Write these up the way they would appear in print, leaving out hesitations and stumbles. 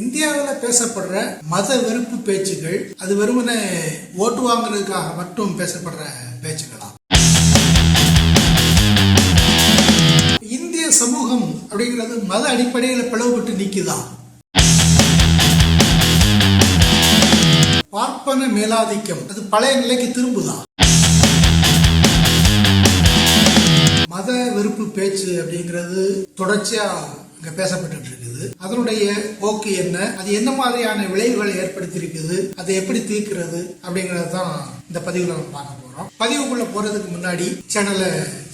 இந்தியாவில் பேசப்படுற மத வெறுப்பு பேச்சுகள் அது வெறுமனே ஓட்டு வாங்குறதுக்காக மட்டும் பேசப்படுற பேச்சுகளா? இந்திய சமூகம் அப்படிங்கிறது மத அடிப்படையில் பிளவுபட்டு நிக்குதா? பார்ப்பன மேலாதிக்கம் அது பழைய நிலைக்கு திரும்புதா? மத வெறுப்பு பேச்சு அப்படிங்கிறது தொடர்ச்சியா பேசப்பட்டு இருக்குது. அதனுடைய போக்கு என்ன, அது என்ன மாதிரியான விளைவுகளை ஏற்படுத்தி இருக்குது, அதை எப்படி தீர்க்கிறது அப்படிங்கறது தான் இந்த பதிவுல நம்ம பார்க்க போறோம். பதிவுக்குள்ள போறதுக்கு முன்னாடி சேனலை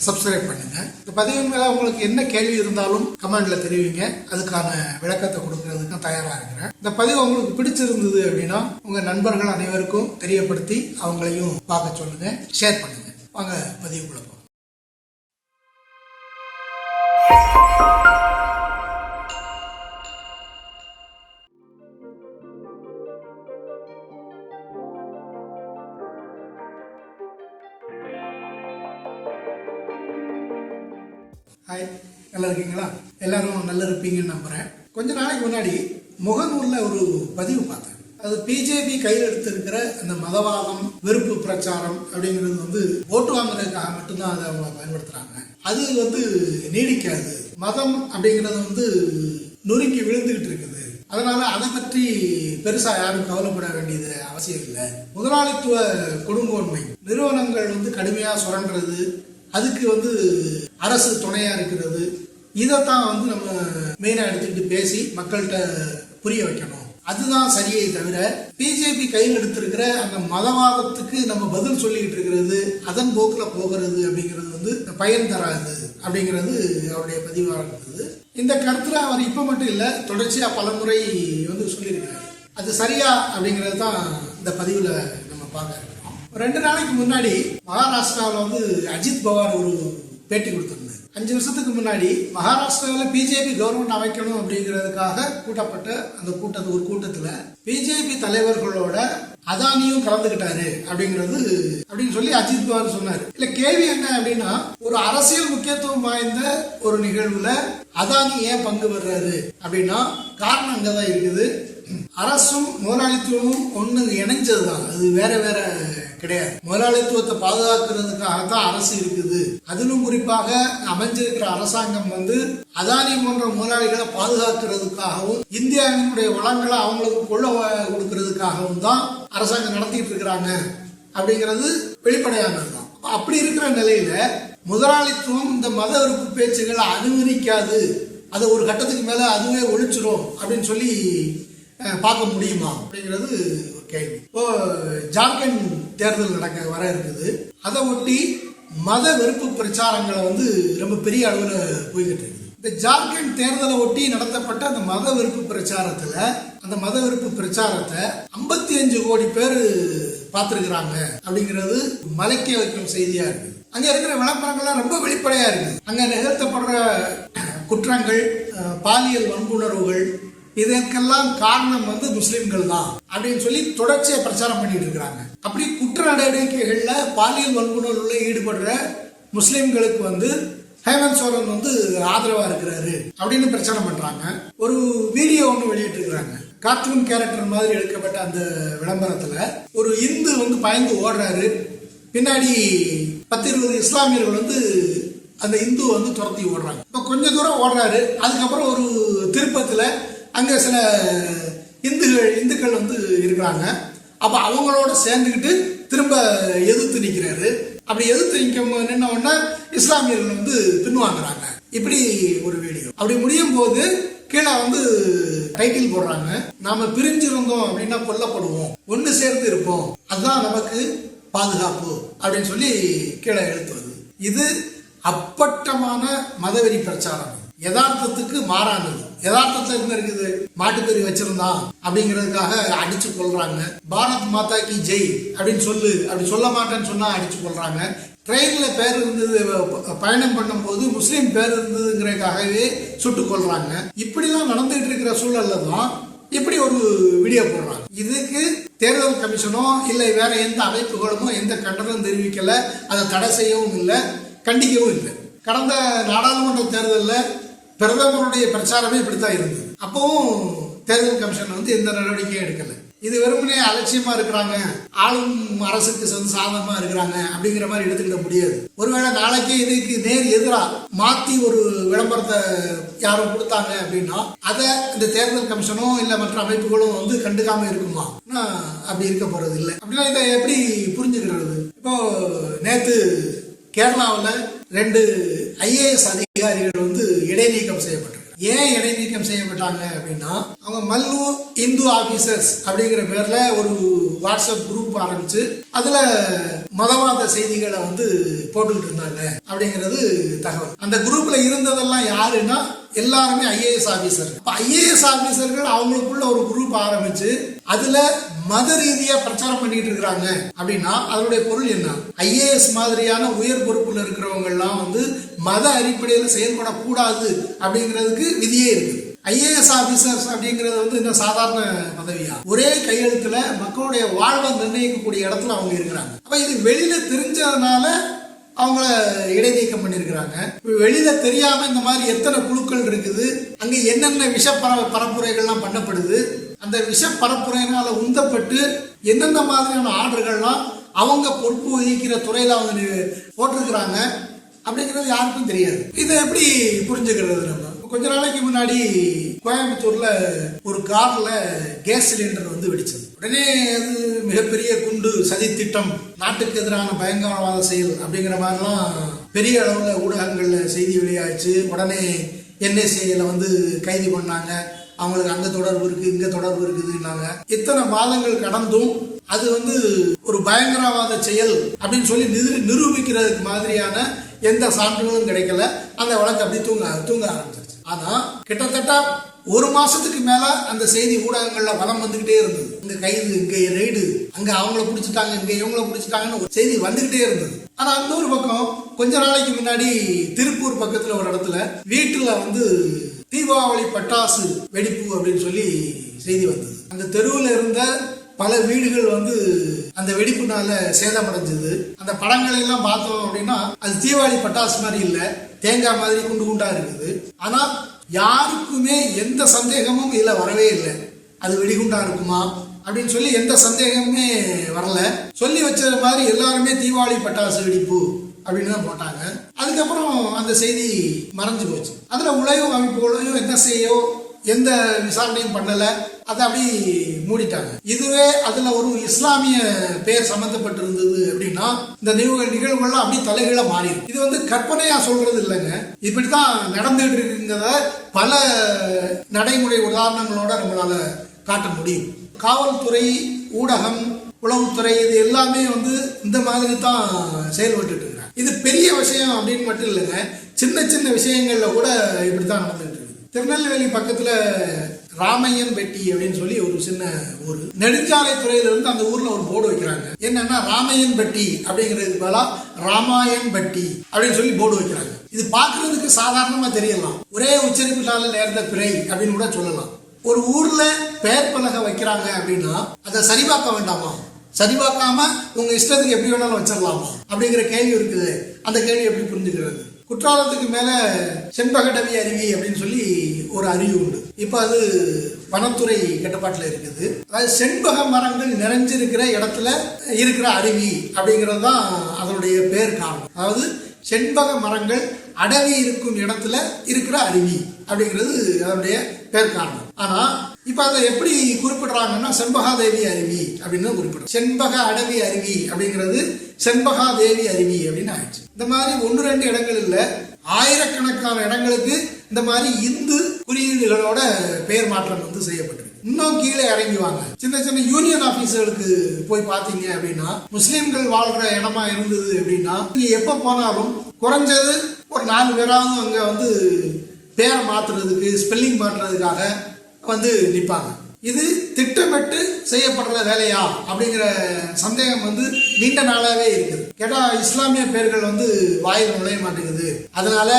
சப்ஸ்கிரைப் பண்ணுங்க. இந்த பதிவு மேல உங்களுக்கு என்ன கேள்வி இருந்தாலும் கமெண்ட்ல தெரிவிங்க, அதுக்கான விளக்கத்தை கொடுக்கறதுக்கு நான் தயாரா இருக்கிறேன். இந்த பதிவு உங்களுக்கு பிடிச்சிருந்தது அப்படின்னா உங்க நண்பர்கள் அனைவருக்கும் தெரியப்படுத்தி அவங்களையும் பார்க்க சொல்லுங்க, ஷேர் பண்ணுங்க. வாங்க பதிவுக்குள்ள போறோம். ஹாய், நல்லா இருக்கீங்களா? எல்லாரும் நல்லா இருப்பீங்கன்னு நம்புறேன். கொஞ்ச நாளைக்கு முன்னாடி முகநூல்ல ஒரு பதிவு பார்த்தேன். அது பிஜேபி கையில் எடுத்திருக்கிற அந்த மதவாதம் வெறுப்பு பிரச்சாரம் அப்படிங்கிறது ஓட்டு வாங்குறதுக்காக மட்டும்தான் அதை அவங்க பயன்படுத்துறாங்க. அது நீடிக்காது. மதம் அப்படிங்கிறது நொறுக்கி விழுந்துகிட்டு இருக்குது. அதனால அதை பற்றி பெருசா யாரும் கவலைப்பட வேண்டியது அவசியம் இல்லை. முதலாளித்துவ கொடுங்கோன்மை நிறுவனங்கள் கடுமையா சுரண்டுறது, அதுக்கு அரசு துணையா இருக்கிறது, இதைத்தான் நம்ம மெயினா எடுத்துக்கிட்டு பேசி மக்கள்கிட்ட புரிய வைக்கணும். அதுதான் சரியை தவிர பிஜேபி கையில் எடுத்திருக்கிற அந்த மதவாதத்துக்கு நம்ம பதில் சொல்லிக்கிட்டு இருக்கிறது, அதன் போக்குல போகிறது அப்படிங்கிறது பயன் தராது அப்படிங்கிறது அவருடைய பதிவாக இருந்தது. இந்த கருத்துல அவர் இப்ப மட்டும் இல்ல, தொடர்ச்சியா பலமுறை சொல்லியிருக்கிறார். அது சரியா அப்படிங்கிறது தான் இந்த பதிவுல நம்ம பார்க்க. 2 நாளைக்கு முன்னாடி மகாராஷ்டிராவில் அஜித் பவார் ஒரு பேட்டி கொடுத்திருந்தார். 5 வருஷத்துக்கு முன்னாடி மகாராஷ்டிராவில் பிஜேபி கவர்மெண்ட் அமைக்கணும் அப்படிங்கிறதுக்காக கூட்டப்பட்ட அந்த ஒரு கூட்டத்துல பிஜேபி தலைவர்களோட அதானியும் கலந்துகிட்டாரு அப்படின்னு சொல்லி அஜித் பவார் சொன்னாரு. இல்ல கேள்வி என்ன அப்படின்னா, ஒரு அரசியல் முக்கியத்துவம் வாய்ந்த ஒரு நிகழ்வுல அதானி ஏன் பங்கு பெறாரு அப்படின்னா காரணம் அங்கதான் இருக்குது. அரசும் முதலாளித்துவமும் ஒண்ணு இணைஞ்சதுதான், அது வேற வேற கிடையாது. முதலாளித்துவத்தை பாதுகாக்கிறதுக்காகத்தான் அரசு இருக்குது. அதிலும் குறிப்பாக அமைஞ்சிருக்கிற அரசாங்கம் அதானி போன்ற முதலாளிகளை பாதுகாக்கிறதுக்காகவும் இந்தியாவினுடைய வளங்களை அவங்களுக்கு கொள்ள கொடுக்கறதுக்காகவும் தான் அரசாங்கம் நடத்திட்டு இருக்கிறாங்க அப்படிங்கிறது வெளிப்படையானதுதான். அப்படி இருக்கிற நிலையில முதலாளித்துவம் இந்த மத வெறுப்பு பேச்சுகளை அனுமதிக்காது, அதை ஒரு கட்டத்துக்கு மேல அதுவே ஒழிச்சிடும் அப்படின்னு சொல்லி பார்க்க முடியுமா அப்படிங்கிறது ஒரு கேள்வி. இப்போ ஜார்க்கண்ட் தேர்தல் வர இருக்குது. அதை ஒட்டி மத வெறுப்பு பிரச்சாரங்களை ரொம்ப பெரிய அளவுல போய்கிட்டு இருக்கு. இந்த ஜார்க்கண்ட் தேர்தலை ஒட்டி நடத்தப்பட்ட அந்த மத வெறுப்பு பிரச்சாரத்தை 55 கோடி பேர் பார்த்திருக்கிறாங்க அப்படிங்கிறது மலைக்க வைக்கும் செய்தியா இருக்கு. அங்க இருக்கிற விளம்பரங்கள்லாம் ரொம்ப வெளிப்படையா இருக்கு. அங்க நிகழ்த்தப்படுற குற்றங்கள், பாலியல் வன்புணர்வுகள், இதற்கெல்லாம் காரணம் முஸ்லிம்கள் தான் அப்படின்னு சொல்லி தொடர்ச்சியா பிரச்சாரம் பண்ணிட்டு இருக்கிறாங்க. அப்படி குற்ற நடவடிக்கைகள்ல பாலியல் வன்புணர்வுல ஈடுபடுற முஸ்லிம்களுக்கு ஹேமந்த் சோரன் ஆதரவா இருக்கிறாரு அப்படின்னு பிரச்சாரம் பண்றாங்க. ஒரு வீடியோ ஒண்ணு வெளியிட்டு இருக்கிறாங்க. கார்ட்டூன் கேரக்டர் மாதிரி எடுக்கப்பட்ட அந்த விளம்பரத்துல ஒரு இந்து பயந்து ஓடுறாரு. பின்னாடி 10-20 இஸ்லாமியர்கள் அந்த இந்து துரத்தி ஓடுறாங்க. இப்ப கொஞ்ச தூரம் ஓடுறாரு. அதுக்கப்புறம் ஒரு திருப்பத்துல அங்க சில இந்துக்கள் இருக்கிறாங்க. அப்ப அவங்களோட சேர்ந்துக்கிட்டு திரும்ப எதிர்த்து நிக்கிறாரு. அப்படி எதிர்த்து நின்ன உடனே இஸ்லாமியர்கள் பின்வாங்குறாங்க. இப்படி ஒரு வீடியோ. அப்படி முடியும் போது கீழே டைட்டில் போடுறாங்க, நாம பிரிஞ்சிருந்தோம் அப்படின்னா கொல்லப்படுவோம், ஒண்ணு சேர்ந்து இருப்போம், அதுதான் நமக்கு பாதுகாப்பு அப்படின்னு சொல்லி கீழே எழுத்து வருது. இது அப்பட்டமான மதவெறி பிரச்சாரம், யதார்த்தத்துக்கு மாறானது. யதார்த்தத்துல என்ன இருக்குது? மாட்டுக்கறி வச்சிருந்தான் அப்படிங்கிறதுக்காக அடிச்சு கொள்றாங்க. பாரத் மாதா கி ஜெய் அப்படின்னு அப்படி சொல்ல மாட்டேன்னு சொன்னா அடிச்சு கொள்றாங்க. ட்ரெயின்ல பேர் இருந்தது, பயணம் பண்ணும் போது முஸ்லீம் பேர் இருந்ததுங்கிறதுக்காகவே சுட்டு கொள்றாங்க. இப்படிலாம் நடந்துட்டு இருக்கிற சூழல்ல தான் இப்படி ஒரு வீடியோ போடுறாங்க. இதுக்கு தேர்தல் கமிஷனோ இல்லை வேற எந்த அமைப்புகளுமோ எந்த கண்டனம் தெரிவிக்கல, அதை தடை செய்யவும் இல்லை, கண்டிக்கவும் இல்லை. கடந்த நாடாளுமன்ற தேர்தலில் பிரதமருடைய பிரச்சாரமே இப்படித்தான் இருந்தது. அப்பவும் தேர்தல் கமிஷன் வந்து எந்த நடவடிக்கையும் எடுக்கல. இது வெறுமனே அலட்சியமா இருக்கிறாங்க, ஆளும் அரசுக்கு சாதகமா இருக்கிறாங்க அப்படிங்கிற மாதிரி எடுத்துக்கிட முடியாது. ஒருவேளை நாளைக்கே இதுக்கு நேர் எதிரா மாத்தி ஒரு விளம்பரத்தை யாரும் கொடுத்தாங்க அப்படின்னா அதை இந்த தேர்தல் கமிஷனோ இல்ல மற்ற அமைப்புகளும் வந்து கண்டுக்காம இருக்குமா? அப்படி இருக்க போறது இல்லை. அப்படின்னா இதை எப்படி புரிஞ்சுக்கிறது? இப்போ நேத்து கேரளாவில் 2 IAS அதிகாரிகள் வந்து இடைநீக்கம் செய்யப்பட்டாங்க. ஏன் இடைநீக்கம் செய்யப்பட்டாங்க அப்படின்னா, அவங்க மல்லு இந்து ஆபீசர்ஸ் அப்படிங்கிற பேர்ல ஒரு வாட்ஸ்அப் குரூப் ஆரம்பிச்சு அதுல மதவாத செய்திகளை வந்து போட்டுக்கிட்டு இருந்தாங்க அப்படிங்கிறது தகவல். அந்த குரூப்ல இருந்ததெல்லாம் யாருன்னா எல்லாருமே IAS ஆபீசர். IAS ஆபீசர்கள் அவங்களுக்குள்ள ஒரு குரூப் ஆரம்பிச்சு அதுல மத ரீதியா பிரச்சாரம் பண்ணிட்டு இருக்கிறாங்க அப்படின்னா அதனுடைய பொருள் என்ன? IAS மாதிரியான உயர் பொறுப்புல இருக்கிறவங்க எல்லாம் வந்து மத அடிப்படையில் செயல்படக்கூடாது அப்படிங்கிறதுக்கு விதியே இருக்கு. IAS ஆபீசர்ஸ் அப்படிங்கிறது வந்து இந்த சாதாரண பதவியா? ஒரே கையெழுத்துல மக்களுடைய வாழ்வை நிர்ணயிக்கக்கூடிய இடத்துல அவங்க இருக்கிறாங்க. அப்ப இது வெளியில தெரிஞ்சதுனால அவங்கள இடைநீக்கம் பண்ணிருக்கிறாங்க. வெளியில தெரியாம இந்த மாதிரி எத்தனை குழுக்கள் இருக்குது, அங்க என்னென்ன விஷ பரப்புரைகள்லாம் பண்ணப்படுது, அந்த விஷ பரப்புரையினால உந்தப்பட்டு எந்தெந்த மாதிரியான ஆர்டர்கள்லாம் அவங்க பொறுப்பு வகிக்கிற துறையில அவங்க போட்டிருக்கிறாங்க அப்படிங்கிறது யாருக்கும் தெரியாது. இதை எப்படி புரிஞ்சுக்கிறது? நம்ம கொஞ்ச நாளைக்கு முன்னாடி கோயம்புத்தூர்ல ஒரு கார்ல கேஸ் சிலிண்டர் வந்து வெடிச்சது. உடனே அது மிகப்பெரிய குண்டு சதி திட்டம், நாட்டுக்கு எதிரான பயங்கரவாத செயல் அப்படிங்கிற மாதிரிலாம் பெரிய அளவுல ஊடகங்கள்ல செய்தி வெளியாச்சு. உடனே NSAல வந்து கைது பண்ணாங்க. அவங்களுக்கு அங்க தொடர்பு இருக்கு, இங்க தொடர்பு இருக்குதுன்னாங்க. இத்தனை மாதங்கள் கடந்தும் அது வந்து ஒரு பயங்கரவாத செயல் அப்படின்னு சொல்லி நிரூபிக்கிறதுக்கு மாதிரியான எந்த சான்றுகளும் கிடைக்கல. அந்த வழக்கு அப்படி தூங்க ஆரம்பிச்சிருச்சு. ஆனா கிட்டத்தட்ட 1 மாசத்துக்கு மேல அந்த செய்தி ஊடகங்கள்ல வலம் வந்துகிட்டே இருந்தது. இங்க கைது, இங்க ரெய்டு, அங்க அவங்கள பிடிச்சிட்டாங்க, இங்க இவங்கள பிடிச்சிட்டாங்கன்னு ஒரு செய்தி வந்துகிட்டே இருந்தது. ஆனா இன்னொரு பக்கம் கொஞ்ச நாளைக்கு முன்னாடி திருப்பூர் பக்கத்துல ஒரு இடத்துல வீட்டுல வந்து தீபாவளி பட்டாசு வெடிப்பு அப்படின்னு சொல்லி செய்தி வந்தது. அந்த தெருவில் இருந்த பல வீடுகள் வந்து அந்த வெடிப்புனால சேதமடைஞ்சது. அந்த படங்களை எல்லாம் பார்த்தோம் அப்படின்னா அது தீபாவளி பட்டாசு மாதிரி இல்ல, தேங்காய் மாதிரி குண்டு குண்டா இருக்குது. ஆனா யாருக்குமே எந்த சந்தேகமும் இதுல வரவே இல்லை. அது வெடிகுண்டா இருக்குமா அப்படின்னு சொல்லி எந்த சந்தேகமுமே வரல. சொல்லி வச்சது மாதிரி எல்லாருமே தீபாவளி பட்டாசு வெடிப்பு அப்படின்னு தான் போட்டாங்க. அதுக்கப்புறம் அந்த செய்தி மறைஞ்சு போச்சு. அதுல உலக அமைப்புகளையும் NSAயோ எந்த விசாரணையும் பண்ணல, அதை அப்படி மூடிட்டாங்க. இதுவே அதுல ஒரு இஸ்லாமிய பெயர் சம்பந்தப்பட்டிருந்தது அப்படின்னா இந்த நிகழ்வுகள்லாம் அப்படி தலைகீழ மாறி. இது வந்து கற்பனையா சொல்றது இல்லைங்க, இப்படித்தான் நடந்துட்டு இருக்குங்கிறத பல நடைமுறை உதாரணங்களோட நம்மளால காட்ட முடியும். காவல்துறை, ஊடகம், உளவுத்துறை இது எல்லாமே வந்து இந்த மாதிரி தான் செயல்பட்டு இருக்காங்க. இது பெரிய விஷயம் அப்படின்னு மட்டும் இல்லைங்க, சின்ன சின்ன விஷயங்கள்ல கூட இப்படித்தான் நடந்துட்டு இருக்கு. திருநெல்வேலி பக்கத்துல ராமையன்பட்டி அப்படின்னு சொல்லி ஒரு சின்ன ஊர், நெடுஞ்சாலை துறையில இருந்து அந்த ஊர்ல ஒரு போர்டு வைக்கிறாங்க. என்னன்னா ராமையன்பட்டி அப்படிங்கிறதுக்கு பதிலா ராமாயன்பட்டி அப்படின்னு சொல்லி போர்டு வைக்கிறாங்க. இது பாக்குறதுக்கு சாதாரணமா தெரியலாம், ஒரே உச்சரிப்புனால நேர்ந்த பிழை அப்படின்னு கூட சொல்லலாம். ஒரு ஊர்ல பெயர் பலகை வைக்கிறாங்க அப்படின்னா அதை சரிபார்க்க வேண்டாமா? சரிபார்க்காம உங்க இஷ்டத்துக்கு எப்படி வேணாலும் வச்சிடலாமா அப்படிங்கிற கேள்வி இருக்குது. அந்த கேள்வி எப்படி புரிஞ்சுக்கிறது? குற்றாலத்துக்கு மேல செண்பகடவி அருவி அப்படின்னு சொல்லி ஒரு அருவி உண்டு. இப்ப அது வனத்துறை கட்டுப்பாட்டுல இருக்குது. அதாவது செண்பக மரங்கள் நிறைஞ்சிருக்கிற இடத்துல இருக்கிற அருவி அப்படிங்கிறது தான் அதனுடைய பேர் காரணம். அதாவது செண்பக மரங்கள் அடவி இருக்கும் இடத்துல இருக்கிற அருவி அப்படிங்கிறது அதனுடைய பேர் காரணம். ஆனா இப்ப அதை எப்படி குறிப்பிடுறாங்கன்னா செண்பகாதேவி அருவி அப்படின்னு குறிப்பிடுறாங்க. செண்பக அடவி அருவி அப்படிங்கிறது செண்பகாதேவி அருவி அப்படின்னு ஆயிடுச்சு. இந்த மாதிரி 1-2 இடங்கள் இல்ல, ஆயிரக்கணக்கான இடங்களுக்கு இந்த மாதிரி இந்து குறியீடுகளோட பெயர் மாற்றம் வந்து செய்யப்பட்டிருக்கு. இன்னும் கீழே இறங்குவாங்க. சின்ன சின்ன யூனியன் ஆபீஸர்களுக்கு போய் பாத்தீங்க அப்படின்னா முஸ்லிம்கள் வாழ்ற இடமா இருந்தது அப்படின்னா நீங்க எப்ப போனாலும் குறைஞ்சது ஒரு 4 பேராவது அங்க வந்து பேரை மாத்துறதுக்கு, ஸ்பெல்லிங் மாற்றுறதுக்காக வந்து நிற்பாங்க. இது திட்டமிட்டு செய்யப்படுற வேலையா அப்படிங்கிற சந்தேகம் வந்து நீண்ட நாளாவே இருக்குது. கேட்டா இஸ்லாமிய பேர்கள் வந்து வாயில் நுழைய மாட்டேங்குது, அதனால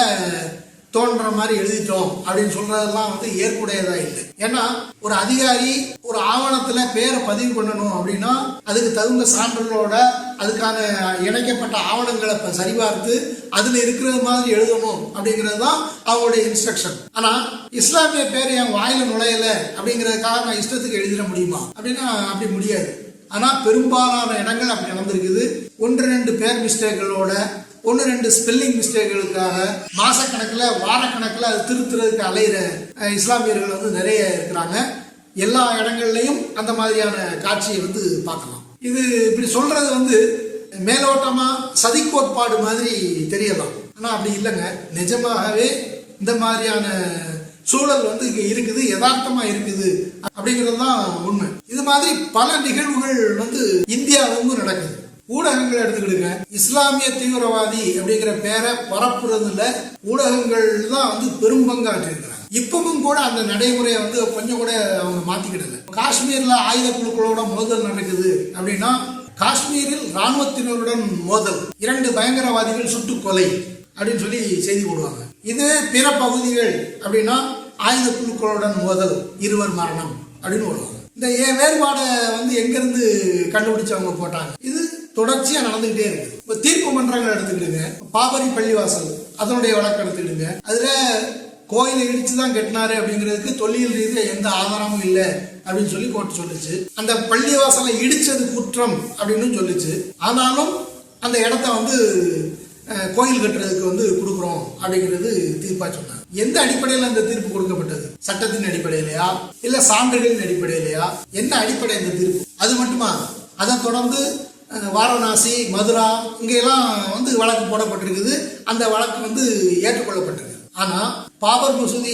தோன்ற மாதிரி எழுதிட்டோம் அப்படின்னு சொல்றதெல்லாம் வந்து ஏற்புடையதா இல்லை. ஏன்னா ஒரு அதிகாரி ஒரு ஆவணத்துல பேரை பதிவு பண்ணணும் அப்படின்னா அதுக்கு தகுந்த சான்றுகளோட அதுக்கான இணைக்கப்பட்ட ஆவணங்களை சரிபார்த்து அதுல இருக்கிறது மாதிரி எழுதணும் அப்படிங்கிறது தான் அவங்களுடைய இன்ஸ்ட்ரக்ஷன். ஆனா இஸ்லாமிய பேர் என் வாயில நுழையல அப்படிங்கிறதுக்காக நான் இஷ்டத்துக்கு எழுதிட முடியுமா அப்படின்னா அப்படி முடியாது. ஆனா பெரும்பாலான இடங்கள் அப்படி நடந்திருக்குது. 1-2 பேர் மிஸ்டேக்குகளோட 1-2 ஸ்பெல்லிங் மிஸ்டேக்குகளுக்காக மாசக்கணக்கில் வாரக்கணக்கில் அது திருத்துறதுக்கு அலையிற இஸ்லாமியர்கள் வந்து நிறைய இருக்கிறாங்க. எல்லா இடங்கள்லையும் அந்த மாதிரியான காட்சியை வந்து பார்க்கலாம். இது இப்படி சொல்றது வந்து மேலோட்டமா சதி கோட்பாடு மாதிரி தெரியலாம். ஆனா அப்படி இல்லைங்க. நிஜமாகவே இந்த மாதிரியான சூழல் வந்து இங்க இருக்குது, யதார்த்தமா இருக்குது அப்படிங்கிறது தான் உண்மை. இது மாதிரி பல நிகழ்வுகள் வந்து இந்தியாவும் நடக்குது. ஊடகங்கள் எடுத்துக்கிடுங்க. இஸ்லாமிய தீவிரவாதி அப்படிங்கிற பேரை பரப்புறதுல ஊடகங்கள் தான் வந்து பெரும்பங்காற்றிருக்கிறாங்க. இப்பவும் கூட அந்த நடைமுறையை வந்து கொஞ்சம் கூட அவங்க மாத்திக்கிடல. காஷ்மீர்ல ஆயுத குழுக்களோட மோதல் நடக்குது அப்படின்னா காஷ்மீரில் ராணுவத்தினருடன் மோதல், 2 பயங்கரவாதிகள் சுட்டுக் கொலை அப்படின்னு சொல்லி செய்தி போடுவாங்க. இது பிற பகுதிகள் அப்படின்னா ஆயுத குழுக்களுடன் மோதல், 2 மரணம் அப்படின்னு போடுவாங்க. இந்த வேறுபாடை வந்து எங்கிருந்து கண்டுபிடிச்சு அவங்க போட்டாங்க? இது தொடர்ச்சியா நடந்துகிட்டே இருக்கு. இப்ப தீர்ப்பு மன்றங்கள் எடுத்துக்கிடுங்க. பாபரி பள்ளிவாசல் அதனுடைய வழக்கு எடுத்துக்கிடுங்க. அதுல கோயிலை இடிச்சுதான் கட்டினாரு அப்படிங்கிறதுக்கு தொல்லியல் ரீதியா எந்த ஆதாரமும் இல்லை அப்படின்னு சொல்லி கோர்ட் சொல்லுச்சு. அந்த பள்ளிவாசலை இடிச்சது குற்றம் அப்படின்னு சொல்லுச்சு. ஆனாலும் அந்த இடத்த வந்து கோயில் கட்டுறதுக்கு வந்து கொடுக்குறோம் அப்படிங்கிறது தீர்ப்பா சொன்னாங்க. எந்த அடிப்படையில் அந்த தீர்ப்பு கொடுக்கப்பட்டது? சட்டத்தின் அடிப்படையிலையா இல்ல சான்றுகளின் அடிப்படையிலையா? என்ன அடிப்படை இந்த தீர்ப்பு? அது மட்டுமா? அதை தொடர்ந்து வாரணாசி, மதுரா இங்கெல்லாம் வந்து வழக்கு போடப்பட்டிருக்குது. அந்த வழக்கு வந்து ஏற்றுக்கொள்ளப்பட்டிருக்கு. ஆனா பாபர் மசூதி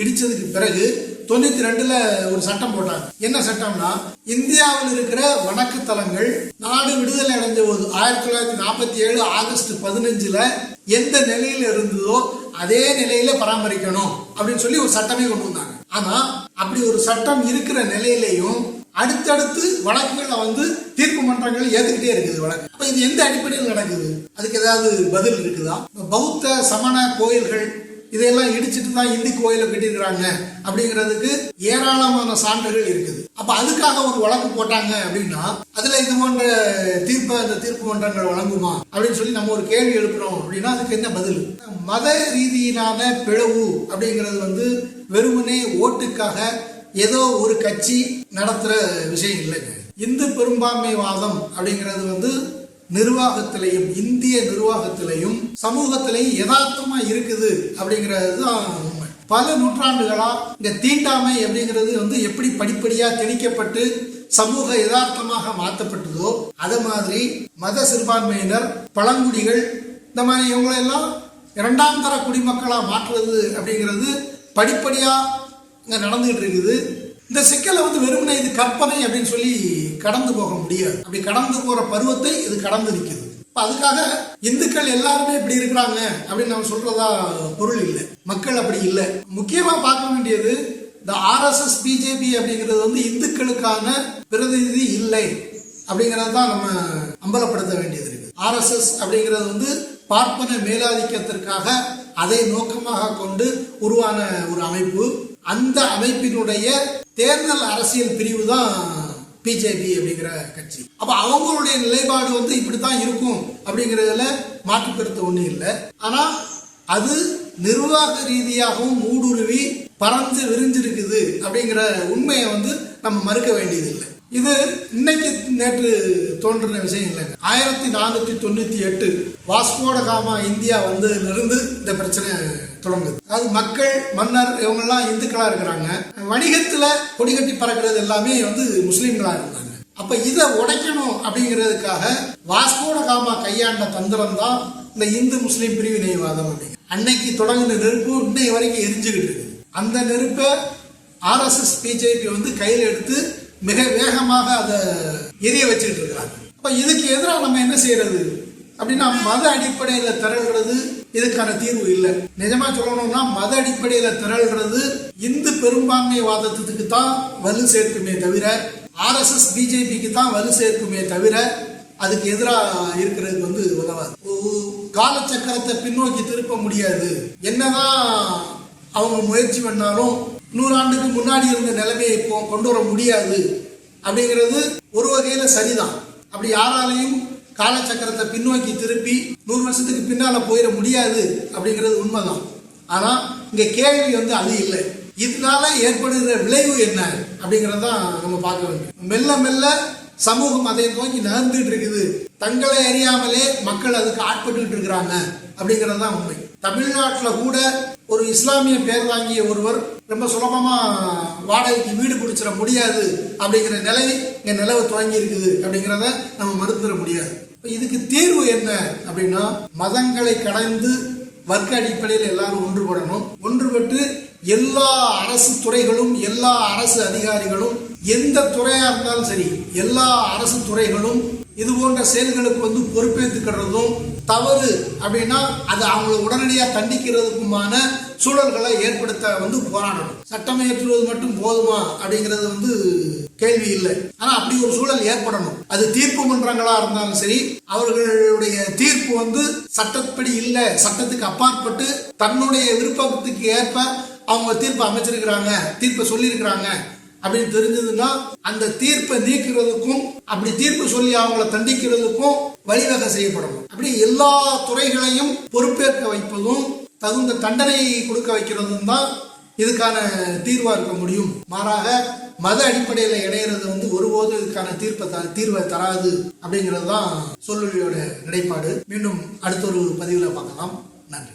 இடிச்சதுக்கு பிறகு 92ல ஒரு சட்டம் போட்டாங்க. என்ன சட்டம்னா, இந்தியாவில் இருக்கிற வணக்க தலங்கள் நாடு விடுதலை அடைஞ்ச போது 1947 ஆகஸ்ட் 15ல எந்த நிலையில இருந்ததோ அதே நிலையில பராமரிக்கணும் அப்படின்னு சொல்லி ஒரு சட்டமே கொண்டு வந்தாங்க. ஆனா அப்படி ஒரு சட்டம் இருக்கிற நிலையிலையும் அடுத்தடுத்து வழக்குகளை வந்து தீர்ப்பு மன்றங்கள் ஏத்துக்கிட்டே இருக்குது வழக்கு. அப்ப இது எந்த அடிப்படையில் நடக்குது? அதுக்கு ஏதாவது பதில் இருக்குதா? பௌத்த சமண கோயில்கள் இதெல்லாம் இடிச்சிட்டு தான் இந்தி கோயிலை கட்டியிருக்கிறாங்க அப்படிங்கிறதுக்கு ஏராளமான சான்றுகள் இருக்குது. அப்ப அதுக்காக ஒரு வழக்கு போட்டாங்க அப்படின்னா அதுல இது போன்ற தீர்ப்பை அந்த தீர்ப்பு மன்றங்கள் வழங்குமா அப்படின்னு சொல்லி நம்ம ஒரு கேள்வி எழுப்புறோம் அப்படின்னா அதுக்கு என்ன பதில்? மத ரீதியிலான பிளவு அப்படிங்கிறது வந்து வெறுமனே ஓட்டுக்காக ஏதோ ஒரு கட்சி நடத்துற விஷயம் இல்லைங்க. இந்து பெரும்பான்மைவாதம் அப்படிங்கிறது வந்து நிர்வாகத்திலையும் இந்திய நிர்வாகத்திலையும் சமூகத்திலையும் யதார்த்தமா இருக்குது அப்படிங்கிறது தான் உண்மை. பல நூற்றாண்டுகளா இந்த தீண்டாமை அப்படிங்கிறது வந்து எப்படி படிப்படியா திணிக்கப்பட்டு சமூக யதார்த்தமாக மாற்றப்பட்டதோ அது மாதிரி மத சிறுபான்மையினர், பழங்குடிகள் இந்த மாதிரி இவங்களெல்லாம் 2ஆம் தர குடிமக்களா மாற்றுறது அப்படிங்கிறது படிப்படியா இங்க நடந்துகிட்டு இருக்குது. இந்த சிக்கலை வந்து வெறுமனே இது கற்பனை அப்படின்னு சொல்லி கடந்து போக முடியாது. அப்படி கடந்து போற பருவத்தை இது கடந்து நிற்குது. அதுக்காக இந்துக்கள் எல்லாருமே இப்படி இருக்கிறாங்க அப்படின்னு நம்ம சொல்றதா பொருள் இல்லை. மக்கள் அப்படி இல்லை. முக்கியமா பார்க்க வேண்டியது இந்த RSS BJP அப்படிங்கிறது வந்து இந்துக்களுக்கான பிரதிநிதி இல்லை அப்படிங்கறது தான் நம்ம அம்பலப்படுத்த வேண்டியது இருக்கு. RSS அப்படிங்கிறது வந்து பார்ப்பன மேலாதிக்கத்திற்காக அதை நோக்கமாக கொண்டு உருவான ஒரு அமைப்பு. அந்த அமைப்பினுடைய தேர்தல் அரசியல் பிரிவு தான் BJP அப்படிங்கிற கட்சி. அப்ப அவங்களுடைய நிலைப்பாடு வந்து இப்படித்தான் இருக்கும் அப்படிங்கறதுல மாற்று கருத்து ஒண்ணும் இல்லை. ஆனா அது நிர்வாக ரீதியாகவும் ஊடுருவி பறந்து விரிஞ்சிருக்குது அப்படிங்கிற உண்மையை வந்து நம்ம மறுக்க வேண்டியது இல்லை. இது இன்னைக்கு நேற்று தோன்றின விஷயம் இல்லைங்க. 1498 வாஸ்கோட காமா இந்தியா வந்ததிலிருந்து இந்த பிரச்சனை தொடங்குது. அது மக்கள், மன்னர் இவங்கெல்லாம் இந்துக்களா இருக்கிறாங்க. வணிகத்துல கொடிகட்டி பறக்கிறது எல்லாமே வந்து முஸ்லீம்களா இருந்தாங்க. அப்ப இதை உடைக்கணும் அப்படிங்கிறதுக்காக வாஸ்கோட காமா கையாண்ட தந்திரம் தான் இந்த இந்து முஸ்லீம் பிரிவினைவாதம். அப்படிங்க அன்னைக்கு தொடங்கின நெருப்பு இன்னை வரைக்கும் எரிஞ்சுக்கிட்டு இருக்கு. அந்த நெருப்பை RSS BJP வந்து கையில் எடுத்து மிக வேகமாக அதை எரிய வச்சுக்கிட்டு இருக்கிறாங்க. அப்ப இதுக்கு எதிராக நம்ம என்ன செய்யறது அப்படின்னா மத அடிப்படையில திரள்றது இதுக்கான தீர்வு இல்லை. நிஜமா சொல்லணும்னா மத அடிப்படையில திரள்றது இந்து பெரும்பான்மைவாதத்துக்கு தான் வலு சேர்க்குமே தவிர RSS BJPக்கு தான் வலு சேர்க்குமே தவிர அதுக்கு எதிராக இருக்கிறதுக்கு வந்து உதவாது. காலச்சக்கரத்தை பின்னோக்கி திருப்ப முடியாது. என்னதான் அவங்க முயற்சி பண்ணாலும் 100 ஆண்டுக்கு முன்னாடி இருந்த நிலைமையை இப்போ கொண்டு வர முடியாது அப்படிங்கிறது ஒரு வகையில சரிதான். அப்படி யாராலையும் காலச்சக்கரத்தை பின்னோக்கி திருப்பி 100 வருஷத்துக்கு பின்னால போயிட முடியாது அப்படிங்கிறது உண்மைதான். ஆனா இங்க கேள்வி அது இல்லை. இதனால ஏற்படுகிற விளைவு என்ன அப்படிங்கறதான் நம்ம பார்க்க வேண்டும். மெல்ல மெல்ல சமூகம் அதை நோக்கி நகர்ந்துட்டு இருக்குது. தங்களை அறியாமலே மக்கள் அதுக்கு ஆட்பட்டு இருக்கிறாங்க அப்படிங்கிறது தான் உண்மை. தமிழ்நாட்டில் கூட ஒரு இஸ்லாமிய பேர் வாங்கிய ஒருவர் ரொம்ப சுலபமா வாடகைக்கு வீடு பிடிச்சிட முடியாது அப்படிங்கிற நிலை இங்க நிலவு துவங்கி இருக்குது அப்படிங்கிறத நம்ம மறுத்துட முடியாது. இதுக்கு தீர்வு என்ன அப்படின்னா, மதங்களை கடந்து வர்க்க அடிப்படையில் எல்லாரும் ஒன்றுபடணும். ஒன்றுபட்டு எல்லா அரசு துறைகளும் எல்லா அரசு அதிகாரிகளும் எந்த துறையா இருந்தாலும் சரி எல்லா அரசு துறைகளும் இது போன்ற செயல்களுக்கு பொறுப்பேற்றுக்கிறதும் தவறு அப்படின்னா அது அவங்களை உடனடியாக தண்டிக்கிறதுக்குமான சூழல்களை ஏற்படுத்த போராடணும். சட்டம் இயற்றுவது மட்டும் போதுமா அப்படிங்கிறது கேள்வி இல்லை. ஆனா அப்படி ஒரு சூழல் ஏற்படணும். அது தீர்ப்பு மன்றங்களா இருந்தாலும் சரி, அவர்களுடைய தீர்ப்பு சட்டப்படி இல்லை, சட்டத்துக்கு அப்பாற்பட்டு தன்னுடைய விருப்பத்துக்கு ஏற்ப அவங்க தீர்ப்பு அமைச்சிருக்கிறாங்க, தீர்ப்பை சொல்லியிருக்கிறாங்க அப்படின்னு தெரிஞ்சதுன்னா அந்த தீர்ப்பை நீக்கிறதுக்கும் அப்படி தீர்ப்பு சொல்லி அவங்கள தண்டிக்கிறதுக்கும் வழிவகை செய்யப்படணும். அப்படி எல்லா துறைகளையும் பொறுப்பேற்க வைப்பதும் தகுந்த தண்டனையை கொடுக்க வைக்கிறதும் தான் இதுக்கான தீர்வா இருக்க முடியும். மாறாக மத அடிப்படையில் இணையிறது ஒருபோது இதுக்கான தீர்வை தராது அப்படிங்கிறது தான் சொல்லுடைய நிலைப்பாடு. மீண்டும் அடுத்த ஒரு பதிவில் பார்க்கலாம். நன்றி.